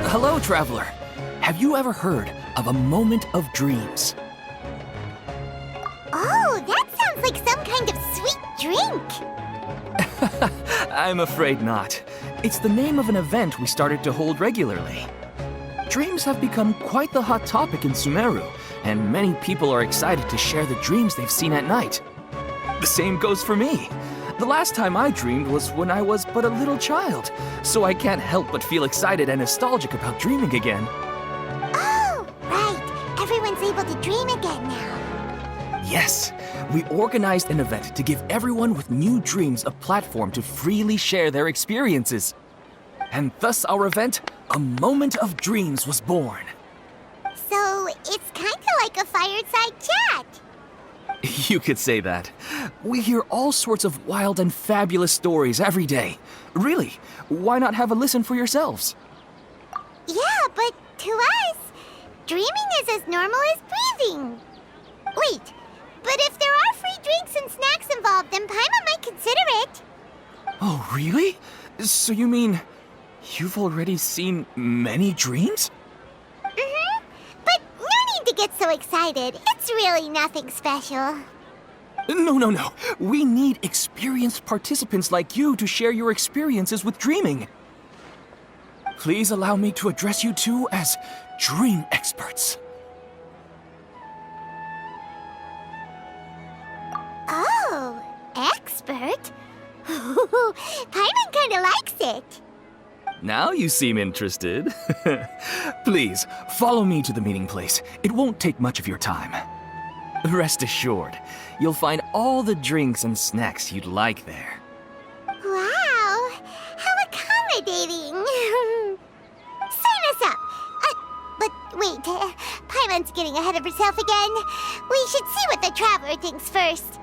Hello, traveler. Have you ever heard of a moment of dreams? Oh, that sounds like some kind of sweet drink. I'm afraid not. It's the name of an event we started to hold regularly. Dreams have become quite the hot topic in Sumeru, and many people are excited to share the dreams they've seen at night. The same goes for me. The last time I dreamed was when I was but a little child, so I can't help but feel excited and nostalgic about dreaming again. Oh, right. Everyone's able to dream again now. Yes, we organized an event to give everyone with new dreams a platform to freely share their experiences. And thus our event, A Moment of Dreams, was born. So, it's kind of like a fireside chat. You could say that. We hear all sorts of wild and fabulous stories every day. Really, why not have a listen for yourselves? Yeah, but to us, dreaming is as normal as breathing. Wait, but if there are free drinks and snacks involved, then Paimon might consider it. Oh, really? So you mean you've already seen many dreams? Mm-hmm. But no need to get so excited. It's really nothing special. No. We need experienced participants like you to share your experiences with dreaming. Please allow me to address you two as dream experts. Oh, expert? Paimon kinda likes it. Now you seem interested. Please, follow me to the meeting place. It won't take much of your time. Rest assured, you'll find all the drinks and snacks you'd like there. Wow, how accommodating. Sign us up. But wait, Paimon's getting ahead of herself again. We should see what the traveler thinks first.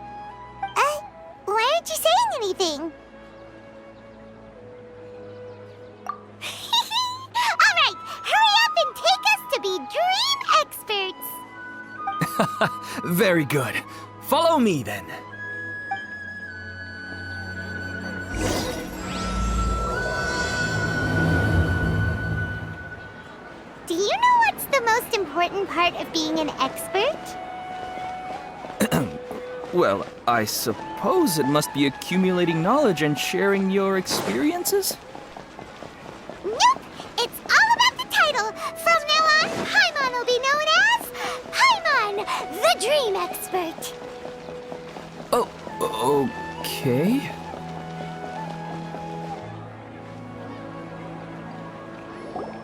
Why aren't you saying anything? All right, hurry up and take us to be dream experts. Very good. Follow me then. Do you know what's the most important part of being an expert? Well, I suppose it must be accumulating knowledge and sharing your experiences? Nope! It's all about the title! From now on, Paimon will be known as Paimon, the Dream Expert! Oh, okay.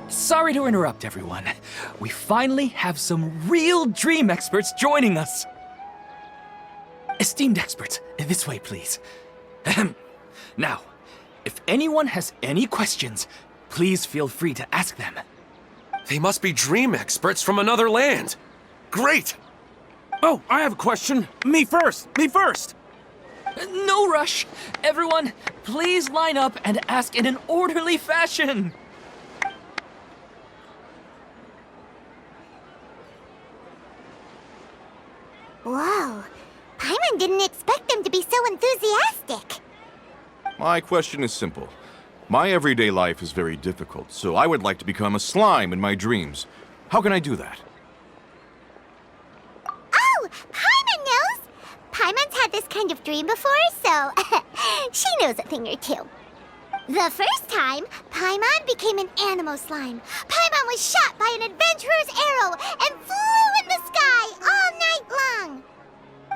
Sorry to interrupt, everyone. We finally have some real dream experts joining us. Esteemed experts, this way, please. Ahem. Now, if anyone has any questions, please feel free to ask them. They must be dream experts from another land. Great! Oh, I have a question. Me first! No rush. Everyone, please line up and ask in an orderly fashion. Whoa, Paimon didn't expect them to be so enthusiastic. My question is simple. My everyday life is very difficult, so I would like to become a slime in my dreams. How can I do that? Oh, Paimon knows! Paimon's had this kind of dream before, so she knows a thing or two. The first time, Paimon became an animal slime. Paimon was shot by an adventurer's arrow and flew in the sky all night long.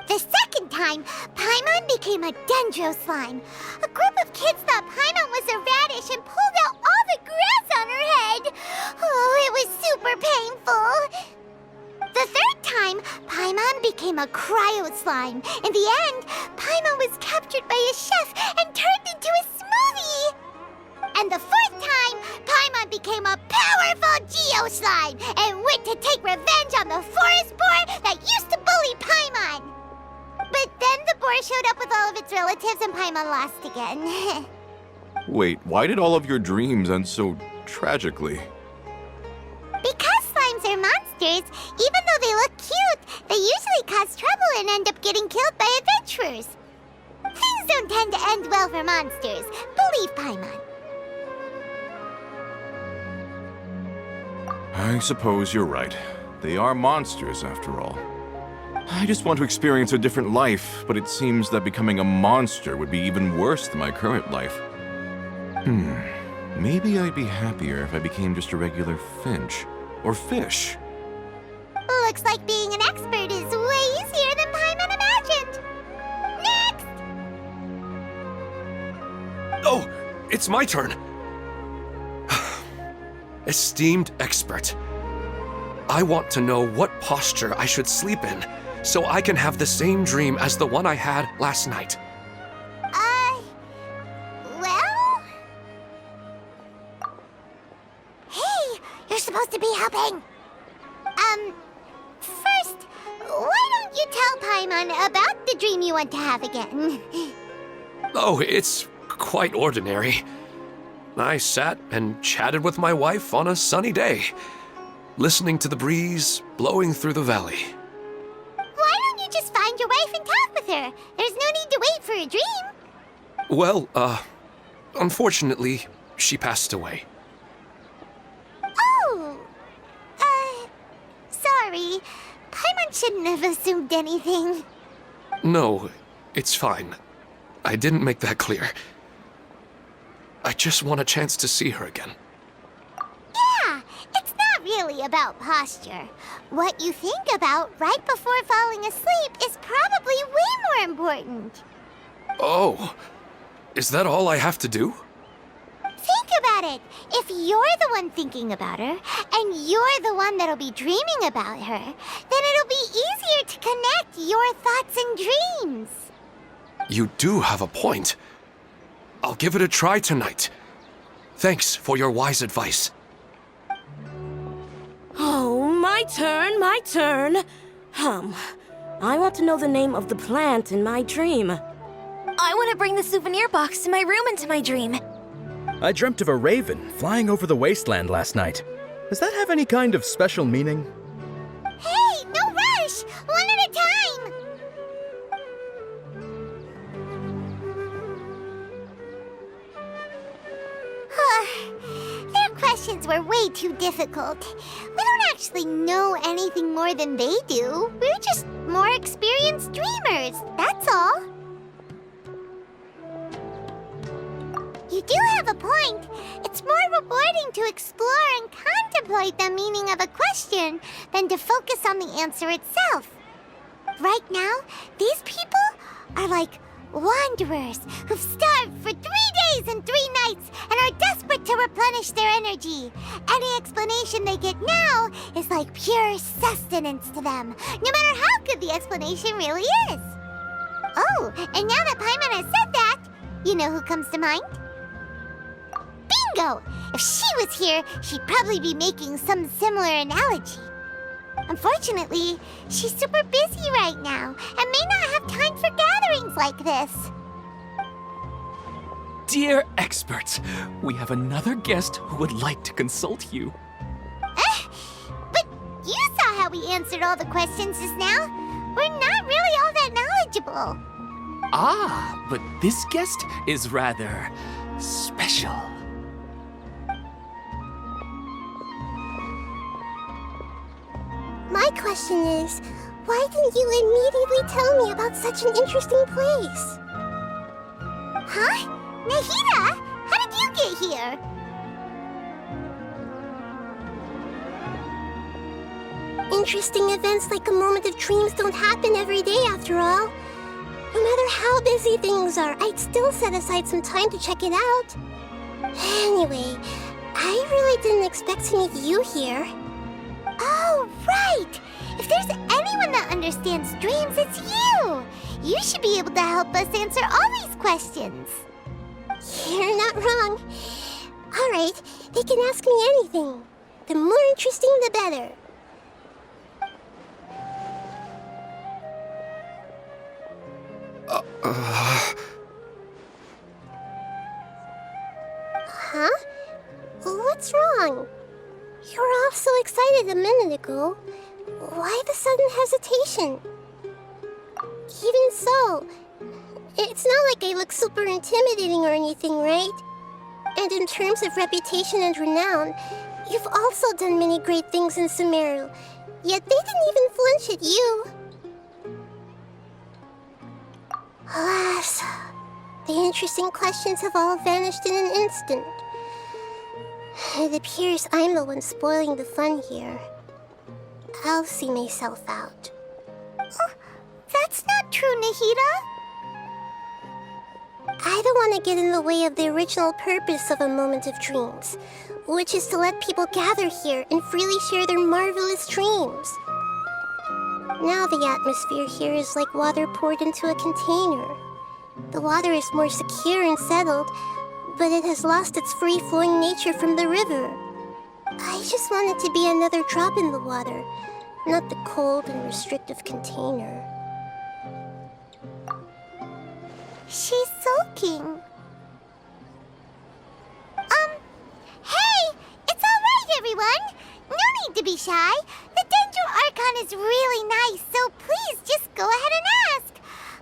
The second time, Paimon became a dendro slime. A group of kids thought Paimon was a radish and pulled out all the grass on her head. Oh, it was super painful. The third time, Paimon became a cryo slime. In the end, Paimon was captured by a chef and turned into a smoothie. And the fourth time, Paimon became a powerful Geo slime and went to take revenge on the forest boar that used to bully Paimon. But then the boar showed up with all of its relatives and Paimon lost again. Wait, why did all of your dreams end so tragically? Because slimes are monsters, even though they look cute, they usually cause trouble and end up getting killed by adventurers. Things don't tend to end well for monsters, believe Paimon. I suppose you're right. They are monsters, after all. I just want to experience a different life, but it seems that becoming a monster would be even worse than my current life. Maybe I'd be happier if I became just a regular finch. Or fish. Looks like being an expert is way easier than Paimon imagined. Next! Oh, it's my turn. Esteemed expert, I want to know what posture I should sleep in so I can have the same dream as the one I had last night. Well? Hey, you're supposed to be helping. First, why don't you tell Paimon about the dream you want to have again? Oh, it's quite ordinary. I sat and chatted with my wife on a sunny day, listening to the breeze blowing through the valley. Why don't you just find your wife and talk with her? There's no need to wait for a dream. Well, unfortunately, she passed away. Oh, sorry. Paimon shouldn't have assumed anything. No, it's fine. I didn't make that clear. I just want a chance to see her again. Yeah, it's not really about posture. What you think about right before falling asleep is probably way more important. Oh, is that all I have to do? Think about it. If you're the one thinking about her, and you're the one that'll be dreaming about her, then it'll be easier to connect your thoughts and dreams. You do have a point. I'll give it a try tonight. Thanks for your wise advice. Oh, my turn, my turn. I want to know the name of the plant in my dream. I want to bring the souvenir box to my room into my dream. I dreamt of a raven flying over the wasteland last night. Does that have any kind of special meaning? Hey, no rush! One at a time! Their questions were way too difficult. We don't actually know anything more than they do. We're just more experienced dreamers, that's all. You do have a point. It's more rewarding to explore and contemplate the meaning of a question than to focus on the answer itself. Right now, these people are like wanderers who've starved for 3 days and 3 nights and are desperate to replenish their energy. Any explanation they get now is like pure sustenance to them, no matter how good the explanation really is. Oh, and now that Paimon has said that, you know who comes to mind? Bingo! If she was here, she'd probably be making some similar analogy. Unfortunately, she's super busy right now and may not have time for gatherings like this. Dear experts, we have another guest who would like to consult you. But you saw how we answered all the questions just now. We're not really all that knowledgeable. Ah, but this guest is rather special. My question is, why didn't you immediately tell me about such an interesting place? Huh? Nahida? How did you get here? Interesting events like a moment of dreams don't happen every day after all. No matter how busy things are, I'd still set aside some time to check it out. Anyway, I really didn't expect to meet you here. Oh, right! If there's anyone that understands dreams, it's you! You should be able to help us answer all these questions. You're not wrong. All right, they can ask me anything. The more interesting, the better. Huh? What's wrong? You were all so excited a minute ago. Why the sudden hesitation? Even so, it's not like I look super intimidating or anything, right? And in terms of reputation and renown, you've also done many great things in Sumeru, yet they didn't even flinch at you. Alas, the interesting questions have all vanished in an instant. It appears I'm the one spoiling the fun here. I'll see myself out. Oh, that's not true, Nahida. I don't want to get in the way of the original purpose of a Moment of Dreams, which is to let people gather here and freely share their marvelous dreams. Now the atmosphere here is like water poured into a container. The water is more secure and settled, but it has lost its free-flowing nature from the river. I just want it to be another drop in the water, not the cold and restrictive container. She's sulking. Hey! It's all right, everyone! No need to be shy. The Dendro Archon is really nice, so please just go ahead and ask.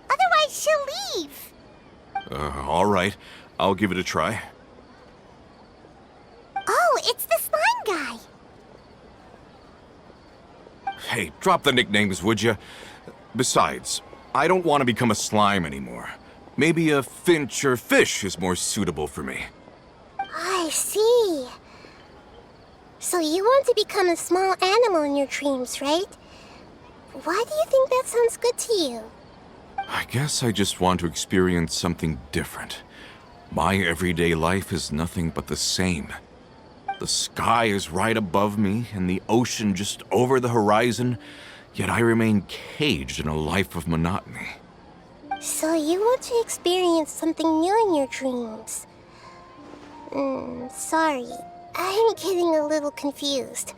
Otherwise, she'll leave. All right. I'll give it a try. Oh, it's the slime guy. Hey, drop the nicknames, would you? Besides, I don't want to become a slime anymore. Maybe a finch or fish is more suitable for me. I see. So you want to become a small animal in your dreams, right? Why do you think that sounds good to you? I guess I just want to experience something different. My everyday life is nothing but the same. The sky is right above me and the ocean just over the horizon, yet I remain caged in a life of monotony. So you want to experience something new in your dreams? Sorry. I'm getting a little confused.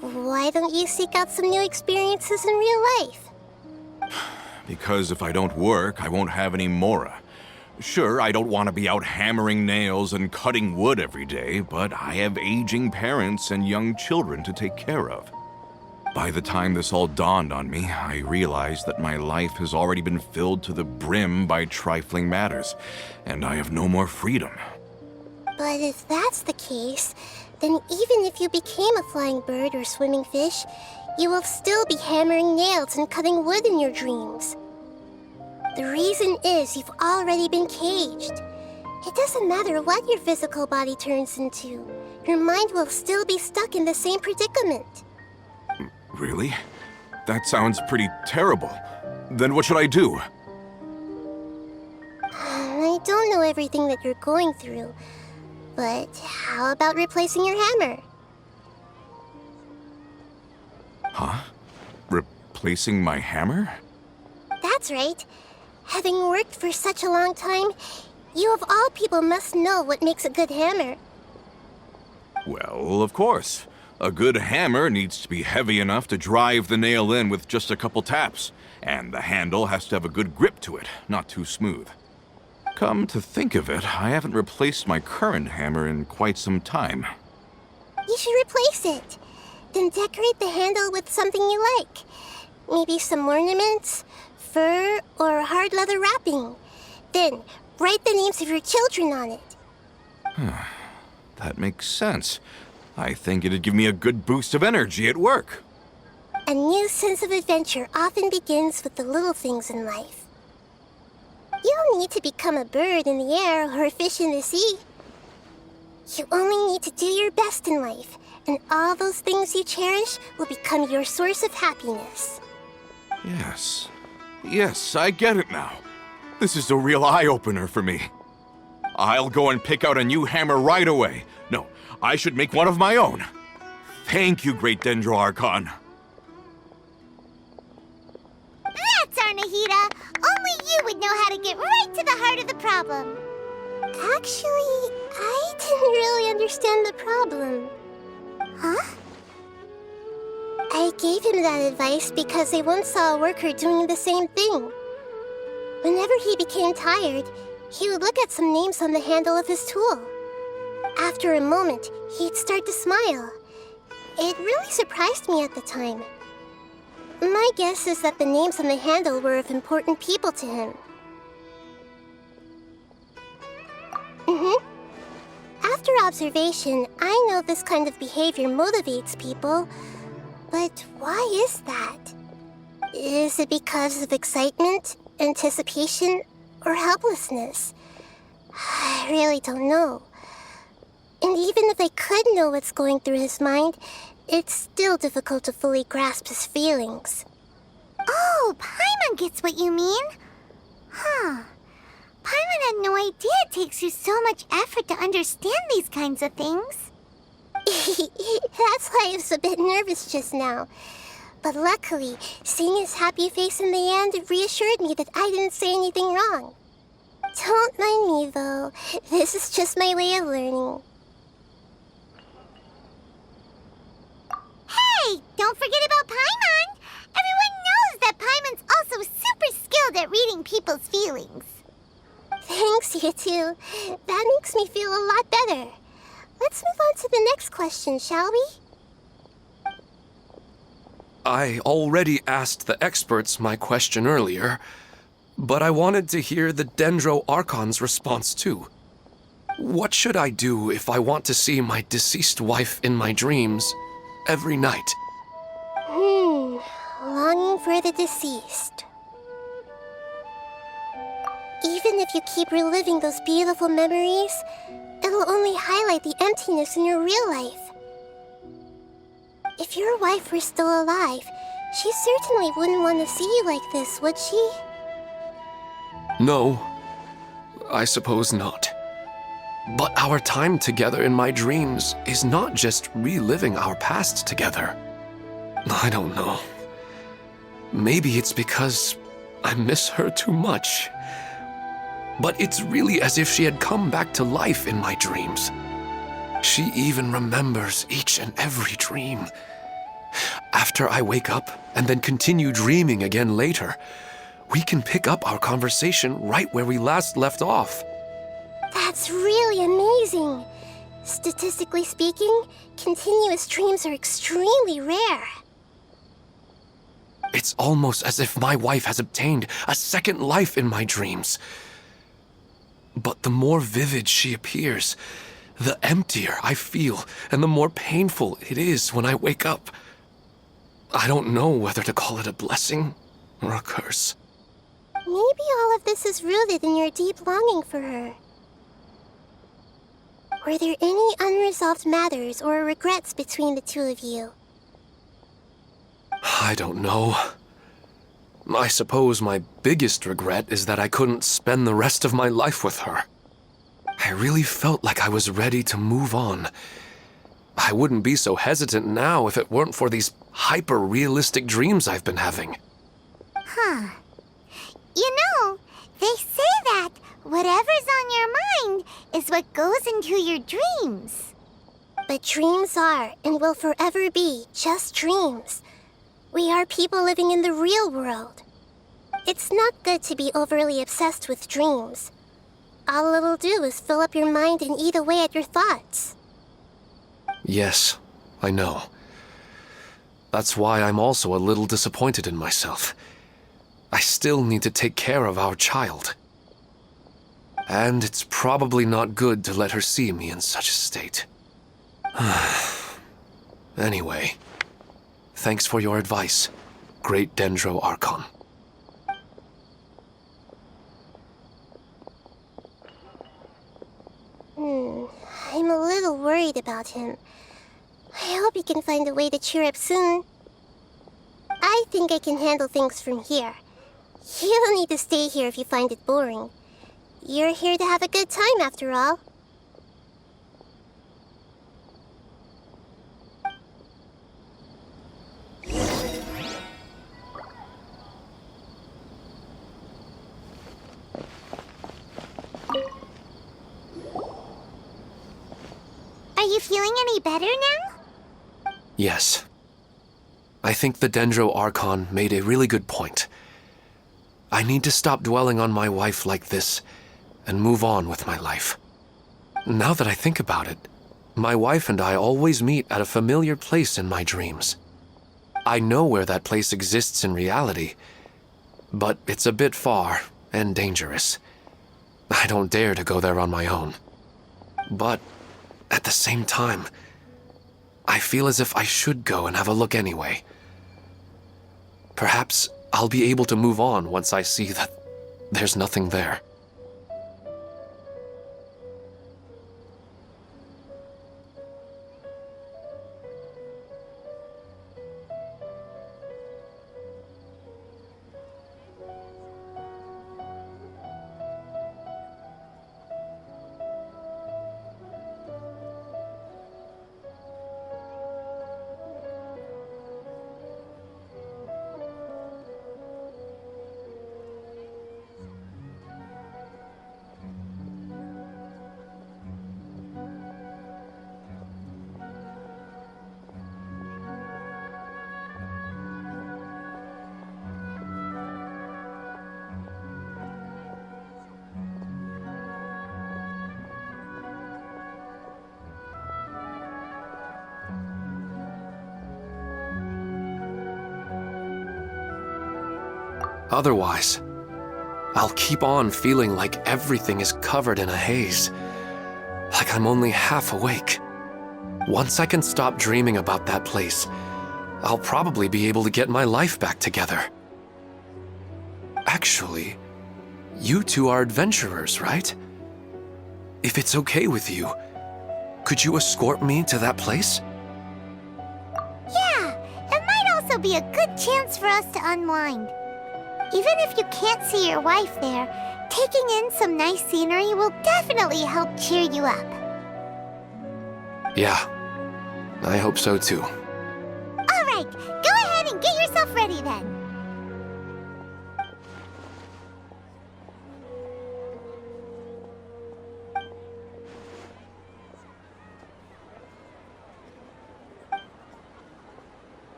Why don't you seek out some new experiences in real life? Because if I don't work, I won't have any Mora. Sure, I don't want to be out hammering nails and cutting wood every day, but I have aging parents and young children to take care of. By the time this all dawned on me, I realized that my life has already been filled to the brim by trifling matters, and I have no more freedom. But if that's the case, then even if you became a flying bird or swimming fish, you will still be hammering nails and cutting wood in your dreams. The reason is you've already been caged. It doesn't matter what your physical body turns into. Your mind will still be stuck in the same predicament. Really? That sounds pretty terrible. Then what should I do? I don't know everything that you're going through, but how about replacing your hammer? Huh? Replacing my hammer? That's right. Having worked for such a long time, you of all people must know what makes a good hammer. Well, of course. A good hammer needs to be heavy enough to drive the nail in with just a couple taps, and the handle has to have a good grip to it, not too smooth. Come to think of it, I haven't replaced my current hammer in quite some time. You should replace it. Then decorate the handle with something you like. Maybe some ornaments, fur, or hard leather wrapping. Then write the names of your children on it. That makes sense. I think it'd give me a good boost of energy at work. A new sense of adventure often begins with the little things in life. You don't need to become a bird in the air or a fish in the sea. You only need to do your best in life, and all those things you cherish will become your source of happiness. Yes. Yes, I get it now. This is a real eye-opener for me. I'll go and pick out a new hammer right away. No, I should make one of my own. Thank you, Great Dendro Archon. That's our Nahida. Only you would know how to get right to the heart of the problem. Actually, I didn't really understand the problem. Huh? I gave him that advice because I once saw a worker doing the same thing. Whenever he became tired, he would look at some names on the handle of his tool. After a moment, he'd start to smile. It really surprised me at the time. My guess is that the names on the handle were of important people to him. After observation, I know this kind of behavior motivates people. But why is that? Is it because of excitement, anticipation, or helplessness? I really don't know. And even if I could know what's going through his mind, it's still difficult to fully grasp his feelings. Oh, Paimon gets what you mean. Huh. Paimon had no idea it takes you so much effort to understand these kinds of things. That's why I was a bit nervous just now. But luckily, seeing his happy face in the end reassured me that I didn't say anything wrong. Don't mind me, though. This is just my way of learning. Hey, don't forget about Paimon! Everyone knows that Paimon's also super skilled at reading people's feelings. Thanks, you two. That makes me feel a lot better. Let's move on to the next question, shall we? I already asked the experts my question earlier, but I wanted to hear the Dendro Archon's response too. What should I do if I want to see my deceased wife in my dreams every night? Longing for the deceased. Even if you keep reliving those beautiful memories, it'll only highlight the emptiness in your real life. If your wife were still alive, she certainly wouldn't want to see you like this, would she? No, I suppose not. But our time together in my dreams is not just reliving our past together. I don't know. Maybe it's because I miss her too much. But it's really as if she had come back to life in my dreams. She even remembers each and every dream. After I wake up and then continue dreaming again later, we can pick up our conversation right where we last left off. That's really amazing. Statistically speaking, continuous dreams are extremely rare. It's almost as if my wife has obtained a second life in my dreams. But the more vivid she appears, the emptier I feel and the more painful it is when I wake up. I don't know whether to call it a blessing or a curse. Maybe all of this is rooted in your deep longing for her. Were there any unresolved matters or regrets between the two of you? I don't know. I suppose my biggest regret is that I couldn't spend the rest of my life with her. I really felt like I was ready to move on. I wouldn't be so hesitant now if it weren't for these hyper-realistic dreams I've been having. Huh. You know, they say that whatever's on your mind is what goes into your dreams. But dreams are and will forever be just dreams. We are people living in the real world. It's not good to be overly obsessed with dreams. All it'll do is fill up your mind and eat away at your thoughts. Yes, I know. That's why I'm also a little disappointed in myself. I still need to take care of our child. And it's probably not good to let her see me in such a state. Anyway, thanks for your advice, Great Dendro Archon. I'm a little worried about him. I hope he can find a way to cheer up soon. I think I can handle things from here. You don't need to stay here if you find it boring. You're here to have a good time, after all. Are you feeling any better now? Yes. I think the Dendro Archon made a really good point. I need to stop dwelling on my wife like this and move on with my life. Now that I think about it, my wife and I always meet at a familiar place in my dreams. I know where that place exists in reality, but it's a bit far and dangerous. I don't dare to go there on my own. But at the same time, I feel as if I should go and have a look anyway. Perhaps I'll be able to move on once I see that there's nothing there. Otherwise, I'll keep on feeling like everything is covered in a haze, like I'm only half awake. Once I can stop dreaming about that place, I'll probably be able to get my life back together. Actually, you two are adventurers, right? If it's okay with you, could you escort me to that place? Yeah, it might also be a good chance for us to unwind. Even if you can't see your wife there, taking in some nice scenery will definitely help cheer you up. Yeah, I hope so too. All right, go ahead and get yourself ready then.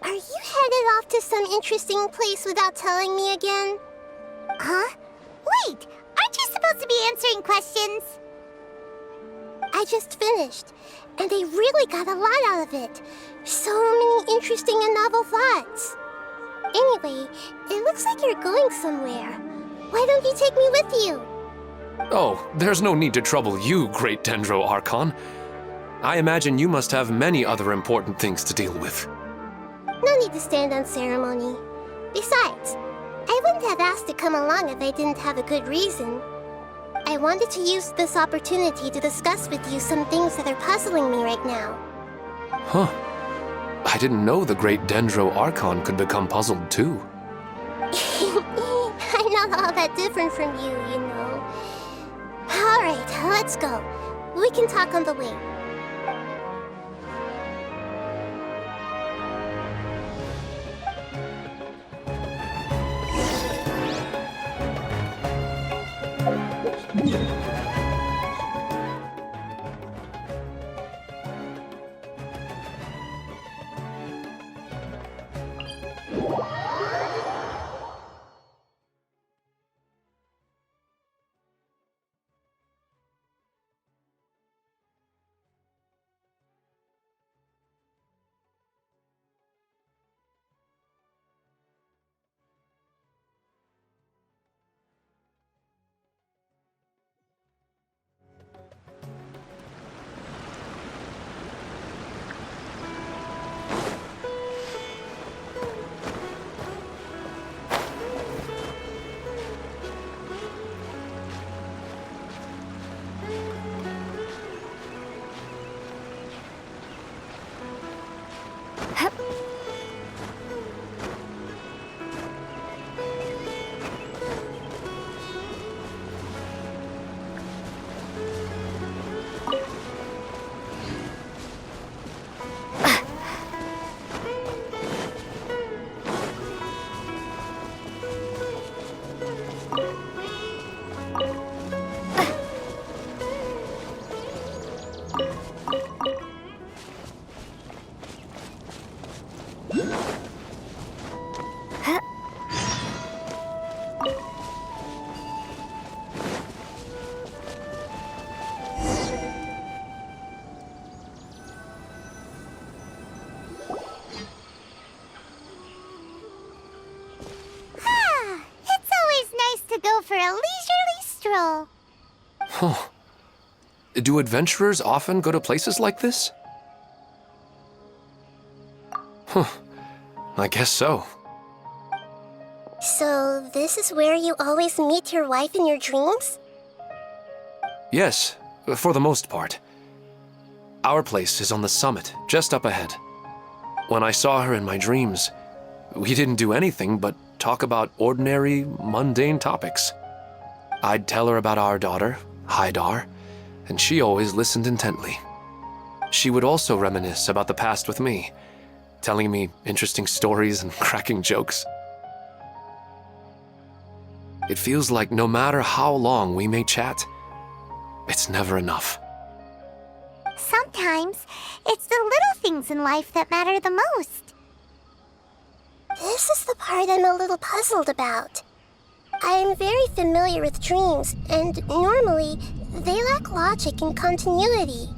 Are you headed off to some interesting place without telling me again? Huh? Wait, aren't you supposed to be answering questions? I just finished, and I really got a lot out of it. So many interesting and novel thoughts. Anyway, it looks like you're going somewhere. Why don't you take me with you? Oh, there's no need to trouble you, Great Dendro Archon. I imagine you must have many other important things to deal with. No need to stand on ceremony. Besides, I wouldn't have asked to come along if I didn't have a good reason. I wanted to use this opportunity to discuss with you some things that are puzzling me right now. Huh. I didn't know the Great Dendro Archon could become puzzled too. I'm not all that different from you, you know. Alright, let's go. We can talk on the way. go for a leisurely stroll. Huh. Do adventurers often go to places like this? Huh. I guess so. So, this is where you always meet your wife in your dreams? Yes, for the most part. Our place is on the summit, just up ahead. When I saw her in my dreams, we didn't do anything but talk about ordinary, mundane topics. I'd tell her about our daughter, Haidar, and she always listened intently. She would also reminisce about the past with me, telling me interesting stories and cracking jokes. It feels like no matter how long we may chat, it's never enough. Sometimes, it's the little things in life that matter the most. This is the part I'm a little puzzled about. I am very familiar with dreams, and normally, they lack logic and continuity.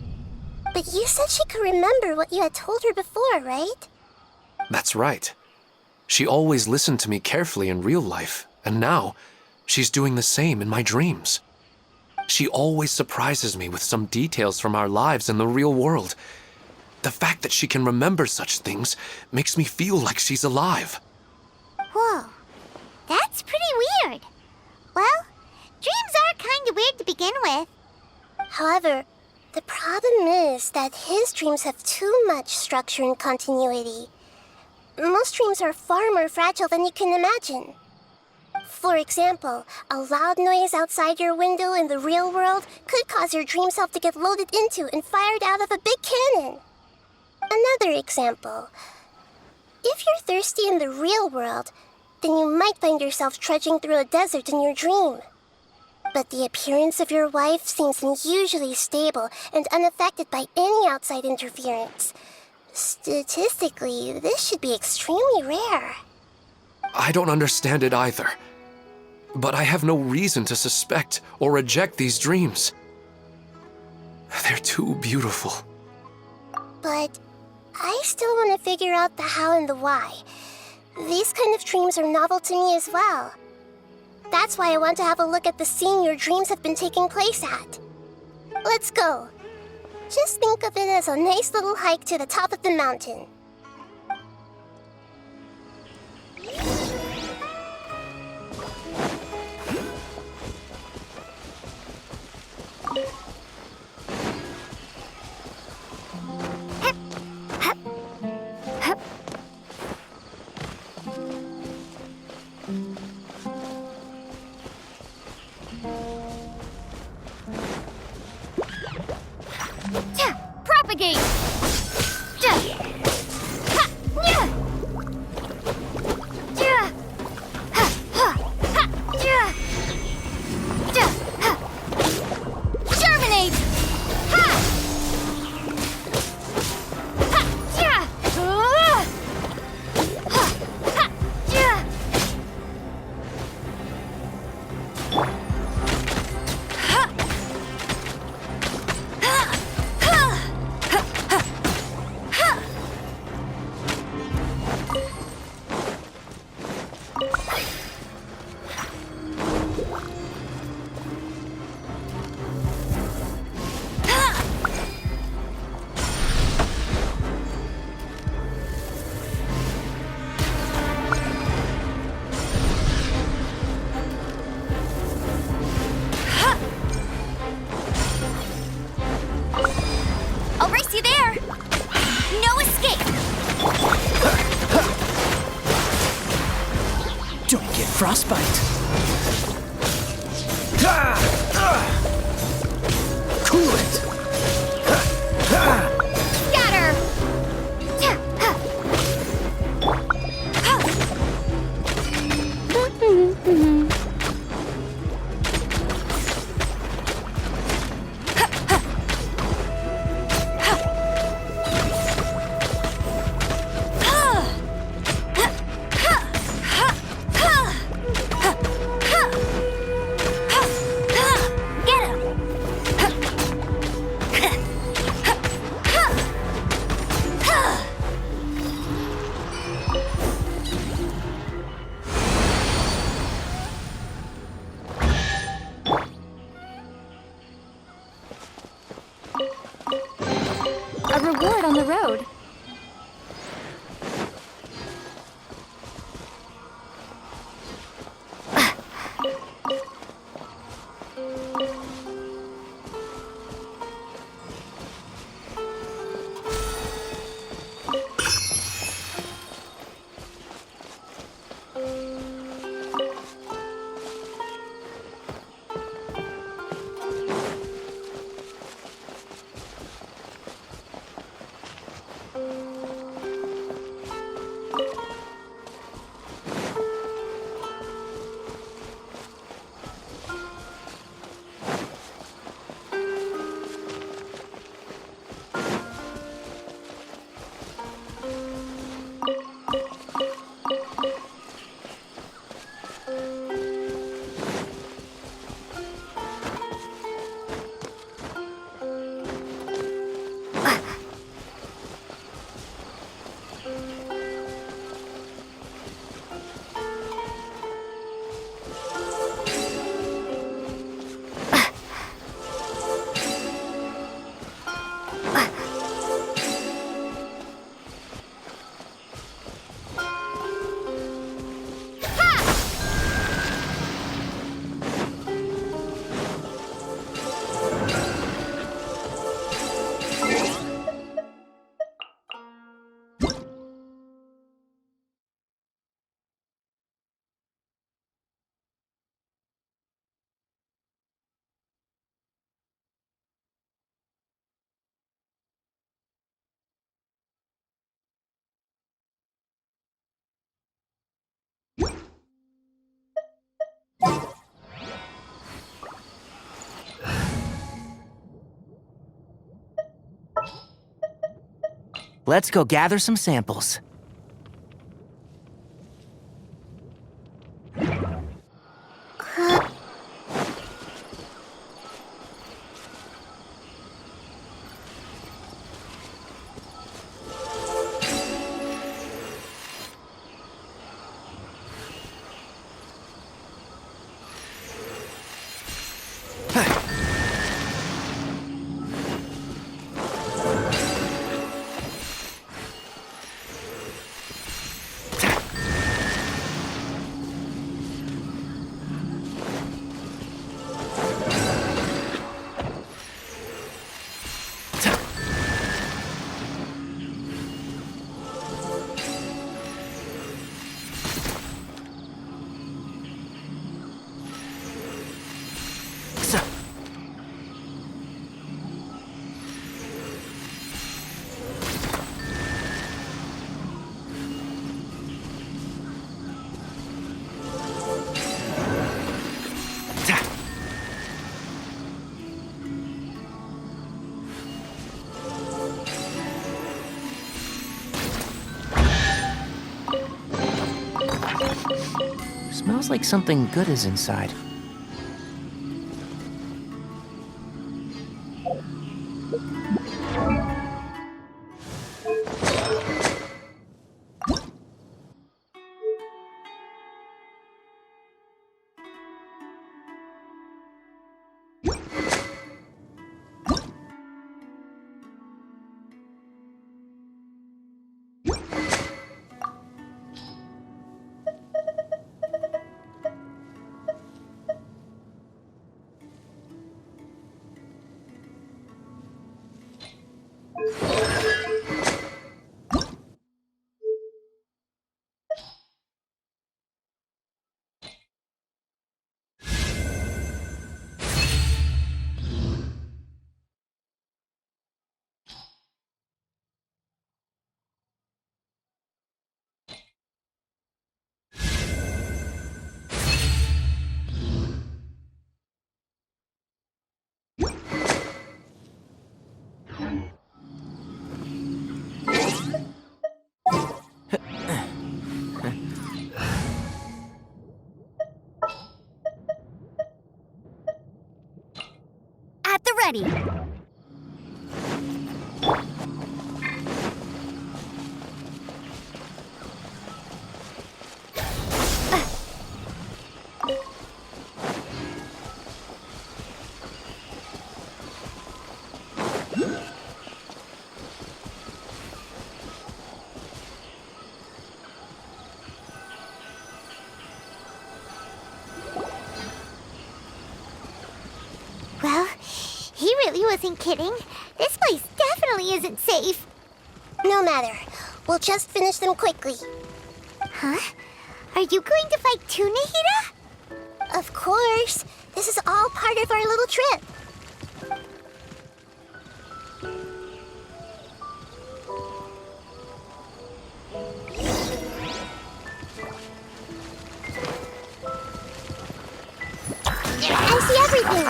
But you said she could remember what you had told her before, right? That's right. She always listened to me carefully in real life, and now, she's doing the same in my dreams. She always surprises me with some details from our lives in the real world. The fact that she can remember such things makes me feel like she's alive. Whoa, that's pretty weird. Well, dreams are kind of weird to begin with. However, the problem is that his dreams have too much structure and continuity. Most dreams are far more fragile than you can imagine. For example, a loud noise outside your window in the real world could cause your dream self to get loaded into and fired out of a big cannon. Another example. If you're thirsty in the real world, then you might find yourself trudging through a desert in your dream. But the appearance of your wife seems unusually stable and unaffected by any outside interference. Statistically, this should be extremely rare. I don't understand it either. But I have no reason to suspect or reject these dreams. They're too beautiful. But I still want to figure out the how and the why. These kind of dreams are novel to me as well. That's why I want to have a look at the scene your dreams have been taking place at. Let's go. Just think of it as a nice little hike to the top of the mountain. Propagate! Germinate! I'll race you there! No escape! Don't get frostbite. Cool it. Scatter! Get him! Let's go gather some samples. Smells like something good is inside. At the ready. Well, he really wasn't kidding. This place definitely isn't safe. No matter. We'll just finish them quickly. Huh? Are you going to fight too, Nahida? Of course. This is all part of our little trip. I see everything.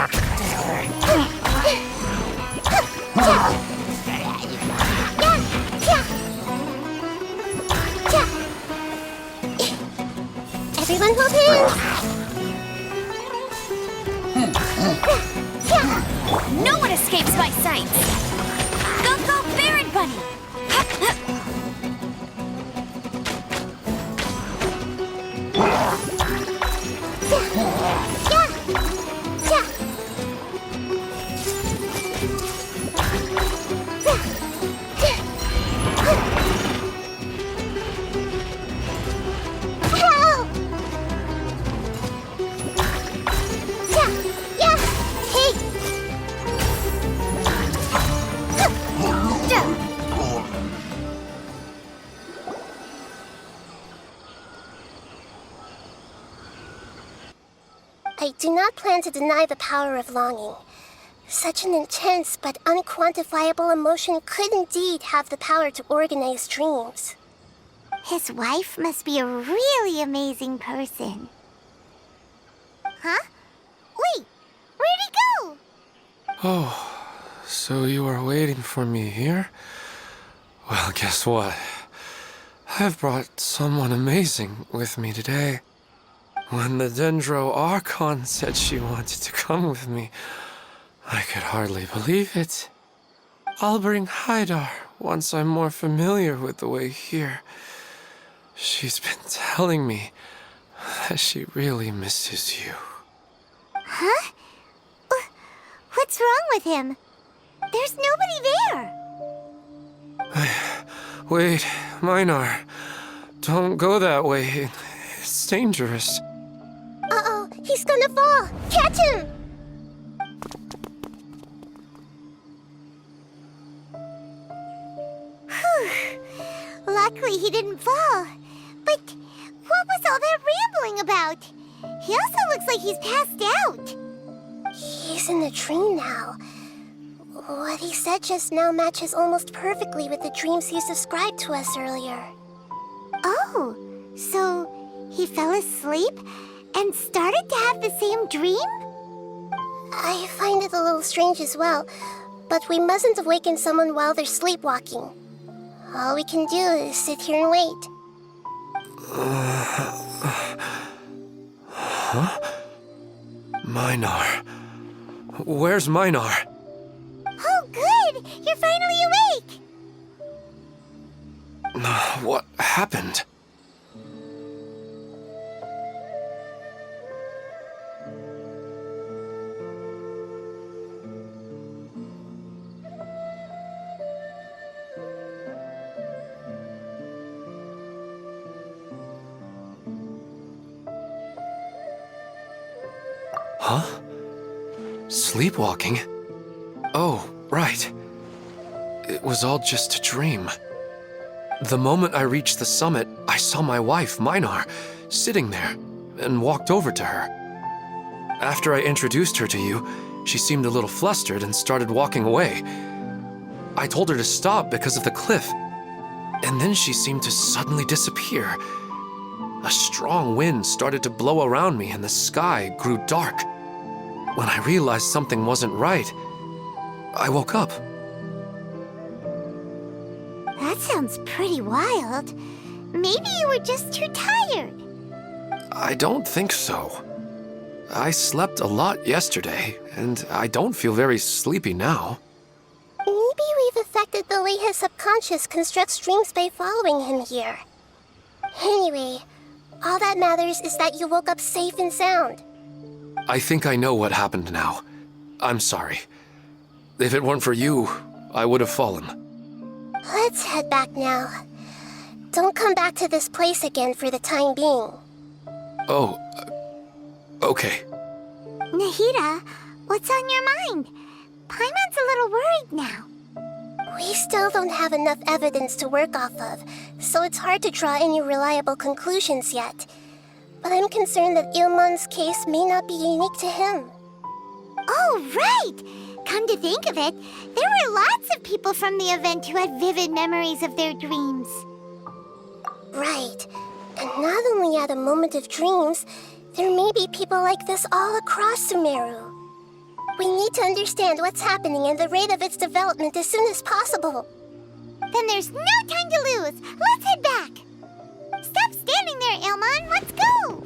Everyone hold hands. No one escapes my sight! Go, go, Baron Bunny! I do not plan to deny the power of longing. Such an intense but unquantifiable emotion could indeed have the power to organize dreams. His wife must be a really amazing person. Huh? Wait, where'd he go? Oh, so you are waiting for me here? Well, guess what? I've brought someone amazing with me today. When the Dendro Archon said she wanted to come with me, I could hardly believe it. I'll bring Haidar once I'm more familiar with the way here. She's been telling me that she really misses you. Huh? What's wrong with him? There's nobody there. Wait, Minar. Don't go that way. It's dangerous. Uh-oh, he's gonna fall! Catch him! Whew. Luckily he didn't fall. But what was all that rambling about? He also looks like he's passed out. He's in the dream now. What he said just now matches almost perfectly with the dreams he's described to us earlier. Oh, so he fell asleep and started to have the same dream? I find it a little strange as well, but we mustn't awaken someone while they're sleepwalking. All we can do is sit here and wait. Huh? Minar. Where's Minar? Oh, good! You're finally awake! What happened? Huh? Sleepwalking? Oh, right. It was all just a dream. The moment I reached the summit, I saw my wife, Minar, sitting there, and walked over to her. After I introduced her to you, she seemed a little flustered and started walking away. I told her to stop because of the cliff, and then she seemed to suddenly disappear. A strong wind started to blow around me and the sky grew dark. When I realized something wasn't right, I woke up. That sounds pretty wild. Maybe you were just too tired. I don't think so. I slept a lot yesterday, and I don't feel very sleepy now. Maybe we've affected the way his subconscious constructs dreams by following him here. Anyway, all that matters is that you woke up safe and sound. I think I know what happened now. I'm sorry. If it weren't for you, I would have fallen. Let's head back now. Don't come back to this place again for the time being. Oh, okay. Nahida, what's on your mind? Paimon's a little worried now. We still don't have enough evidence to work off of, so it's hard to draw any reliable conclusions yet. But I'm concerned that Ilmon's case may not be unique to him. Oh, right! Come to think of it, there were lots of people from the event who had vivid memories of their dreams. Right. And not only at a moment of dreams, there may be people like this all across Sumeru. We need to understand what's happening and the rate of its development as soon as possible. Then there's no time to lose. Let's head back. Stop standing there, Ilmon. Let's go.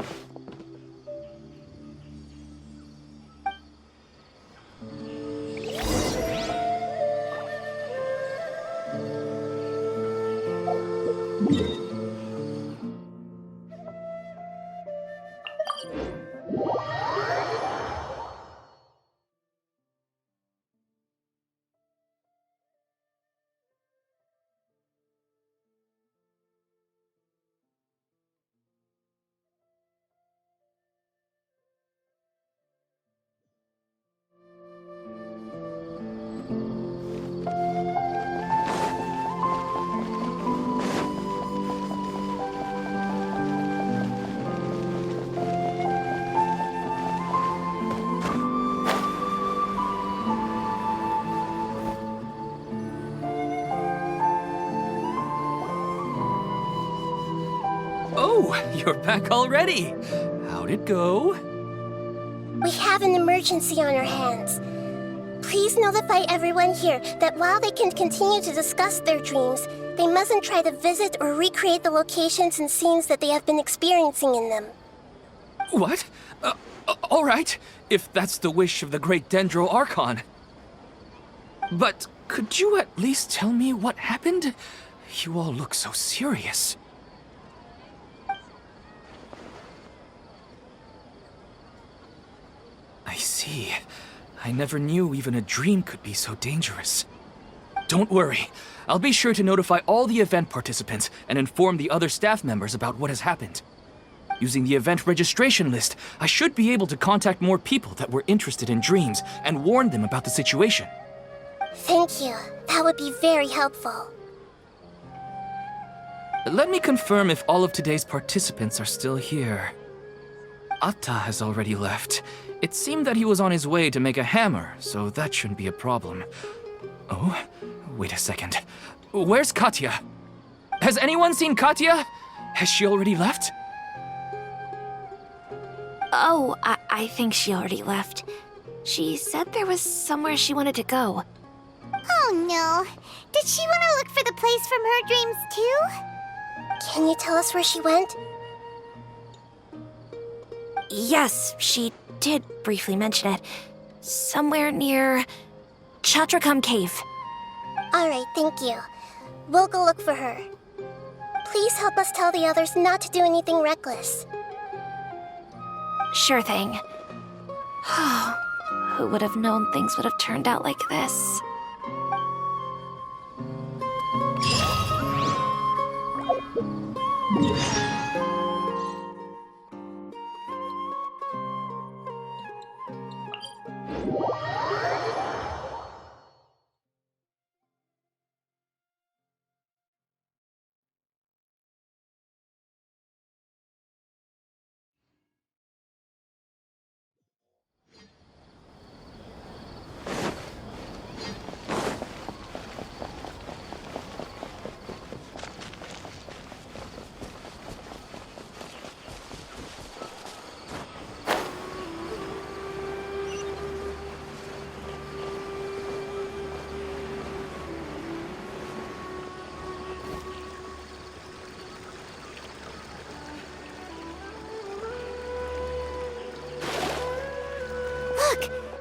Oh, you're back already. How'd it go? We have an emergency on our hands. Please notify everyone here that while they can continue to discuss their dreams, They mustn't try to visit or recreate the locations and scenes that they have been experiencing in them. What? All right, if that's the wish of the great Dendro Archon. But could you at least tell me what happened? You all look so serious. I see. I never knew even a dream could be so dangerous. Don't worry. I'll be sure to notify all the event participants and inform the other staff members about what has happened. Using the event registration list, I should be able to contact more people that were interested in dreams and warn them about the situation. Thank you. That would be very helpful. Let me confirm if all of today's participants are still here. Atta has already left. It seemed that he was on his way to make a hammer, so that shouldn't be a problem. Oh, wait a second. Where's Katya? Has anyone seen Katya? Has she already left? Oh, I think she already left. She said there was somewhere she wanted to go. Oh no. Did she want to look for the place from her dreams too? Can you tell us where she went? Yes, she did briefly mention it. Somewhere near Chatrakam Cave. Alright, thank you. We'll go look for her. Please help us tell the others not to do anything reckless. Sure thing. Who would have known things would have turned out like this?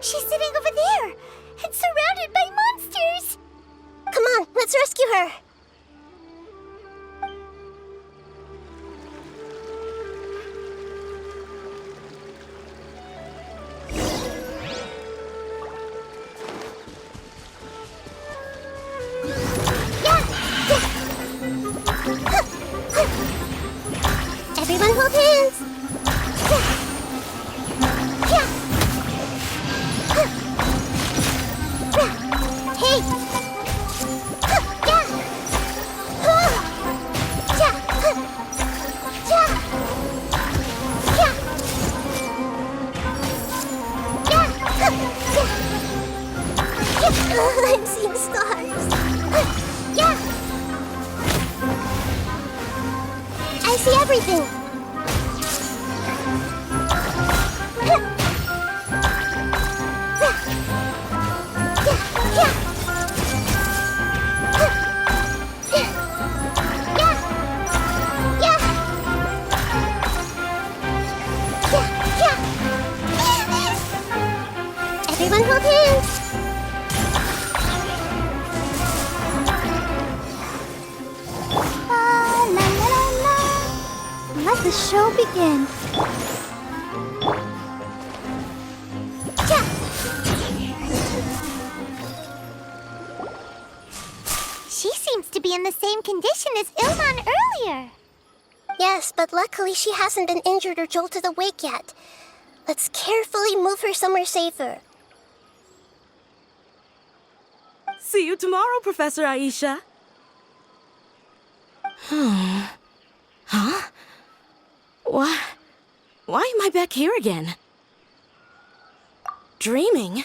She's sitting over there and surrounded by monsters. Come on, let's rescue her. Everyone hold hands. I'm seeing stars. Yeah. I see everything. Everyone hold hands. Let the show begin. She seems to be in the same condition as Ilman earlier. Yes, but luckily she hasn't been injured or jolted awake yet. Let's carefully move her somewhere safer. See you tomorrow, Professor Aisha. Huh? Why am I back here again? Dreaming?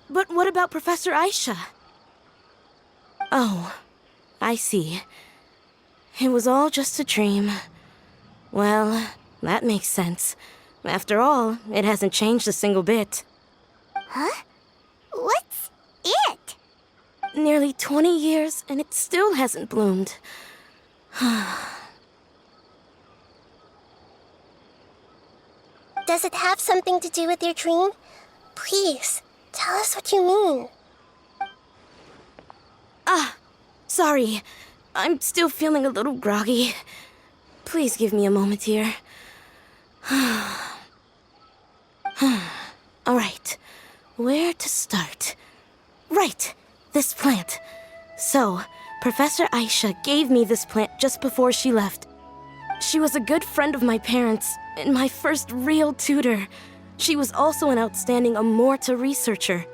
But what about Professor Aisha? Oh, I see. It was all just a dream. Well, that makes sense. After all, it hasn't changed a single bit. Huh? What's it? Nearly 20 years, and it still hasn't bloomed. Does it have something to do with your dream? Please, tell us what you mean. Sorry. I'm still feeling a little groggy. Please give me a moment here. All right. Where to start? Right. This plant. So, Professor Aisha gave me this plant just before she left. She was a good friend of my parents and my first real tutor. She was also an outstanding Amorta researcher.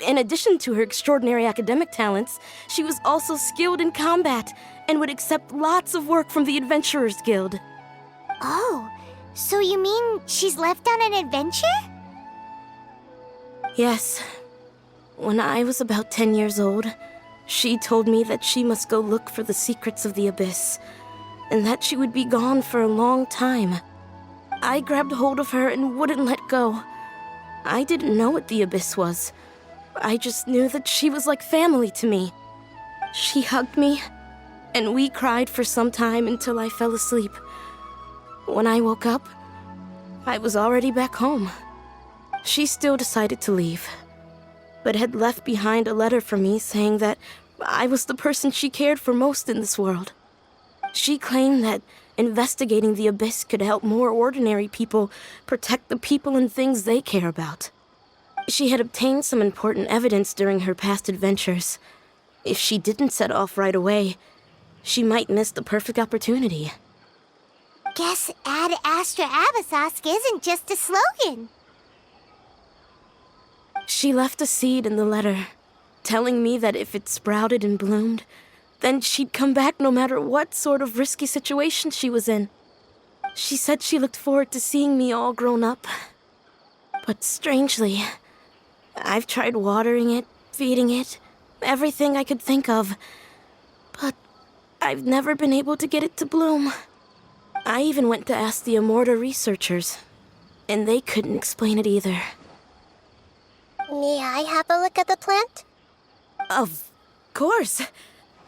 In addition to her extraordinary academic talents, she was also skilled in combat and would accept lots of work from the Adventurers Guild. Oh, so you mean she's left on an adventure? Yes. When I was about 10 years old, she told me that she must go look for the secrets of the Abyss, and that she would be gone for a long time. I grabbed hold of her and wouldn't let go. I didn't know what the Abyss was. I just knew that she was like family to me. She hugged me, and we cried for some time until I fell asleep. When I woke up, I was already back home. She still decided to leave, but had left behind a letter for me saying that I was the person she cared for most in this world. She claimed that investigating the Abyss could help more ordinary people protect the people and things they care about. She had obtained some important evidence during her past adventures. If she didn't set off right away, she might miss the perfect opportunity. Guess Ad Astra Abyssosque isn't just a slogan. She left a seed in the letter, telling me that if it sprouted and bloomed, then she'd come back no matter what sort of risky situation she was in. She said she looked forward to seeing me all grown up. But strangely, I've tried watering it, feeding it, everything I could think of. But I've never been able to get it to bloom. I even went to ask the Amorta researchers, and they couldn't explain it either. May I have a look at the plant? Of course.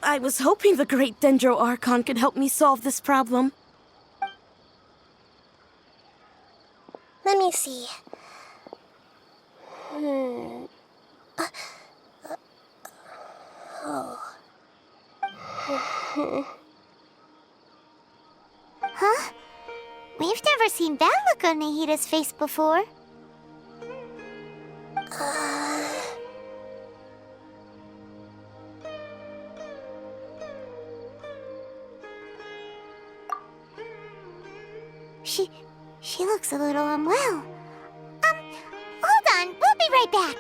I was hoping the great Dendro Archon could help me solve this problem. Let me see. Huh? We've never seen that look on Nahida's face before. She looks a little unwell. Hold on, we'll be right back.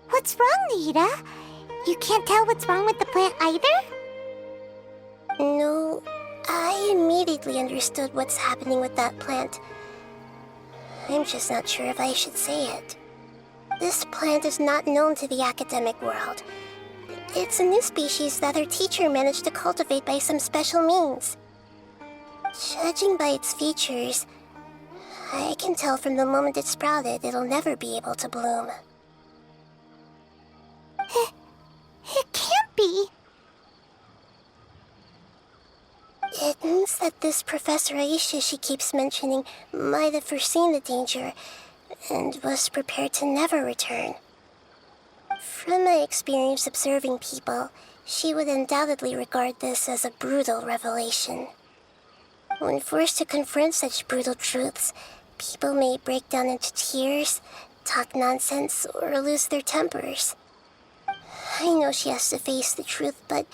What's wrong, Nahida? You can't tell what's wrong with the plant either? No, I immediately understood what's happening with that plant. I'm just not sure if I should say it. This plant is not known to the academic world. It's a new species that our teacher managed to cultivate by some special means. Judging by its features, I can tell from the moment it sprouted it'll never be able to bloom. It can't be. It means that this Professor Aisha she keeps mentioning might have foreseen the danger and was prepared to never return. From my experience observing people, she would undoubtedly regard this as a brutal revelation. When forced to confront such brutal truths, people may break down into tears, talk nonsense, or lose their tempers. I know she has to face the truth, but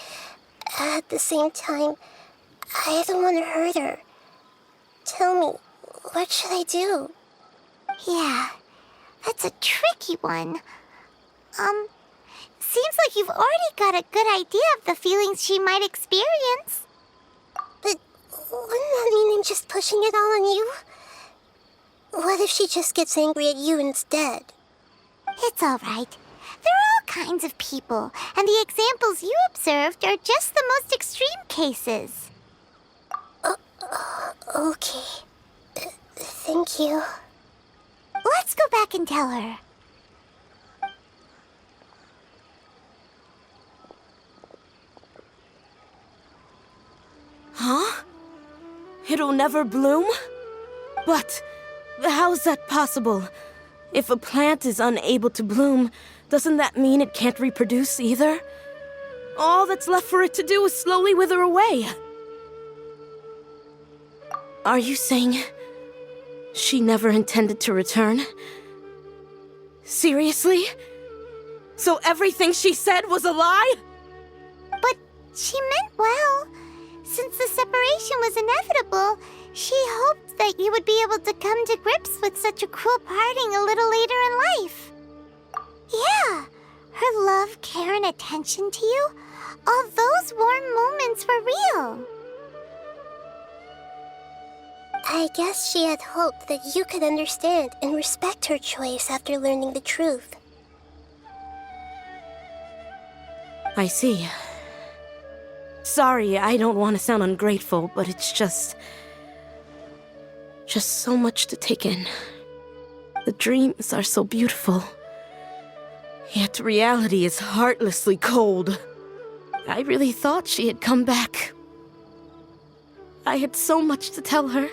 at the same time, I don't want to hurt her. Tell me, what should I do? Yeah, that's a tricky one. Seems like you've already got a good idea of the feelings she might experience. But wouldn't that mean I'm just pushing it all on you? What if she just gets angry at you instead? It's all right. There are all kinds of people, and the examples you observed are just the most extreme cases. Okay. Thank you. Let's go back and tell her. Huh? It'll never bloom? But how's that possible? If a plant is unable to bloom, doesn't that mean it can't reproduce either? All that's left for it to do is slowly wither away. Are you saying she never intended to return? Seriously? So everything she said was a lie? But she meant well. Since the separation was inevitable, she hoped that you would be able to come to grips with such a cruel parting a little later in life. Yeah, her love, care, and attention to you, all those warm moments were real. I guess she had hoped that you could understand and respect her choice after learning the truth. I see. Sorry, I don't want to sound ungrateful, but it's just so much to take in. The dreams are so beautiful, yet reality is heartlessly cold. I really thought she had come back. I had so much to tell her.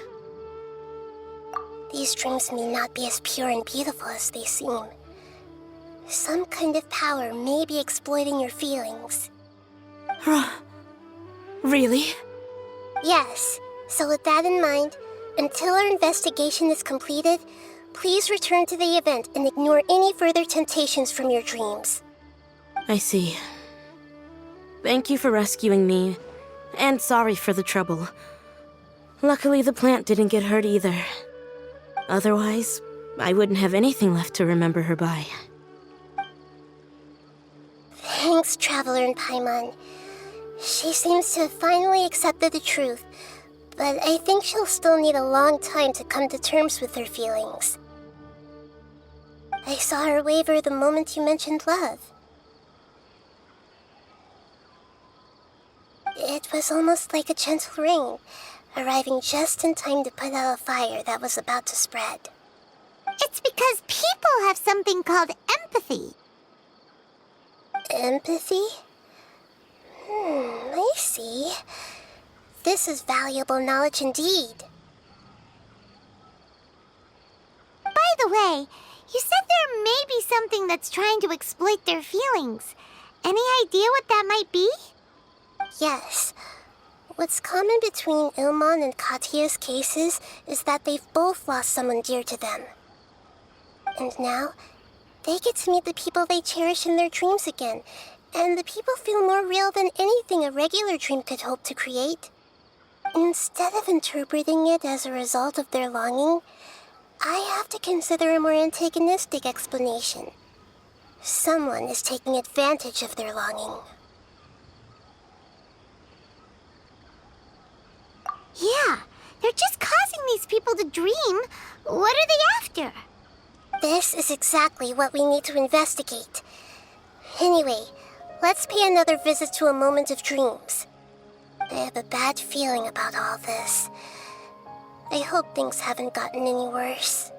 These dreams may not be as pure and beautiful as they seem. Some kind of power may be exploiting your feelings. Really? Yes. So with that in mind, until our investigation is completed, please return to the event and ignore any further temptations from your dreams. I see. Thank you for rescuing me, and sorry for the trouble. Luckily, the plant didn't get hurt either. Otherwise, I wouldn't have anything left to remember her by. Thanks, Traveler and Paimon. She seems to have finally accepted the truth, but I think she'll still need a long time to come to terms with her feelings. I saw her waver the moment you mentioned love. It was almost like a gentle rain, arriving just in time to put out a fire that was about to spread. It's because people have something called empathy. Empathy? I see. This is valuable knowledge indeed. By the way, you said there may be something that's trying to exploit their feelings. Any idea what that might be? Yes. What's common between Ilmon and Katya's cases is that they've both lost someone dear to them. And now, they get to meet the people they cherish in their dreams again, and the people feel more real than anything a regular dream could hope to create. Instead of interpreting it as a result of their longing, I have to consider a more antagonistic explanation. Someone is taking advantage of their longing. Yeah, they're just causing these people to dream. What are they after? This is exactly what we need to investigate. Anyway, let's pay another visit to a moment of dreams. I have a bad feeling about all this. I hope things haven't gotten any worse.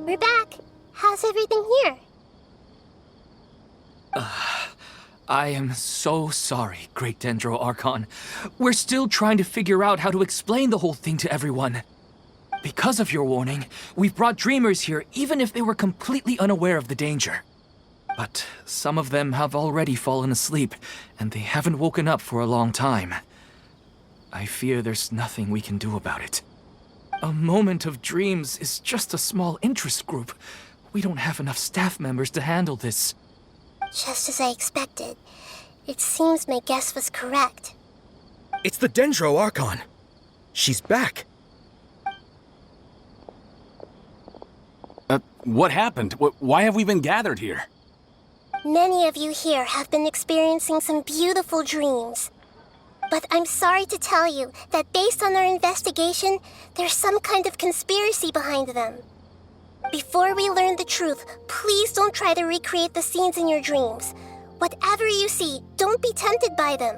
We're back. How's everything here? I am so sorry, Great Dendro Archon. We're still trying to figure out how to explain the whole thing to everyone. Because of your warning, we've brought dreamers here even if they were completely unaware of the danger. But some of them have already fallen asleep, and they haven't woken up for a long time. I fear there's nothing we can do about it. A moment of dreams is just a small interest group. We don't have enough staff members to handle this. Just as I expected. It seems my guess was correct. It's the Dendro Archon. She's back. What happened? Why have we been gathered here? Many of you here have been experiencing some beautiful dreams. But I'm sorry to tell you that based on our investigation, there's some kind of conspiracy behind them. Before we learn the truth, please don't try to recreate the scenes in your dreams. Whatever you see, don't be tempted by them.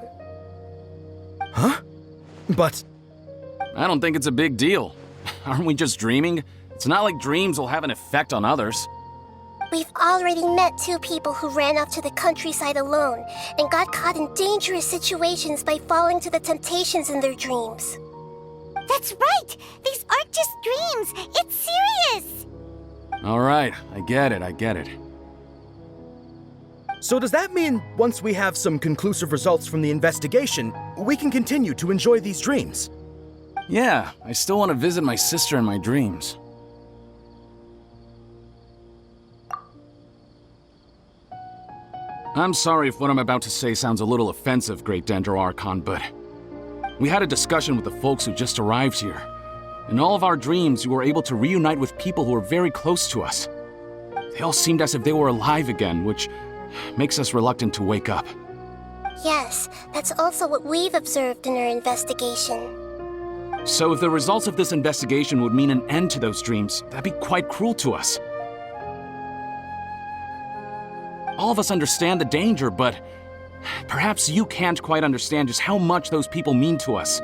Huh? But... I don't think it's a big deal. Aren't we just dreaming? It's not like dreams will have an effect on others. We've already met 2 people who ran off to the countryside alone and got caught in dangerous situations by falling to the temptations in their dreams. That's right! These aren't just dreams! It's serious! All right, I get it. so does that mean once we have some conclusive results from the investigation, we can continue to enjoy these dreams? Yeah, I still want to visit my sister in my dreams. I'm sorry if what I'm about to say sounds a little offensive, Great Dendro Archon, but we had a discussion with the folks who just arrived here. In all of our dreams, we were able to reunite with people who were very close to us. They all seemed as if they were alive again, which makes us reluctant to wake up. Yes, that's also what we've observed in our investigation. So if the results of this investigation would mean an end to those dreams, that'd be quite cruel to us. All of us understand the danger, but perhaps you can't quite understand just how much those people mean to us.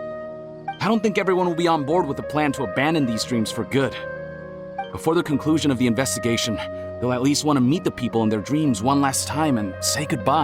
I don't think everyone will be on board with the plan to abandon these dreams for good. Before the conclusion of the investigation, they'll at least want to meet the people in their dreams one last time and say goodbye.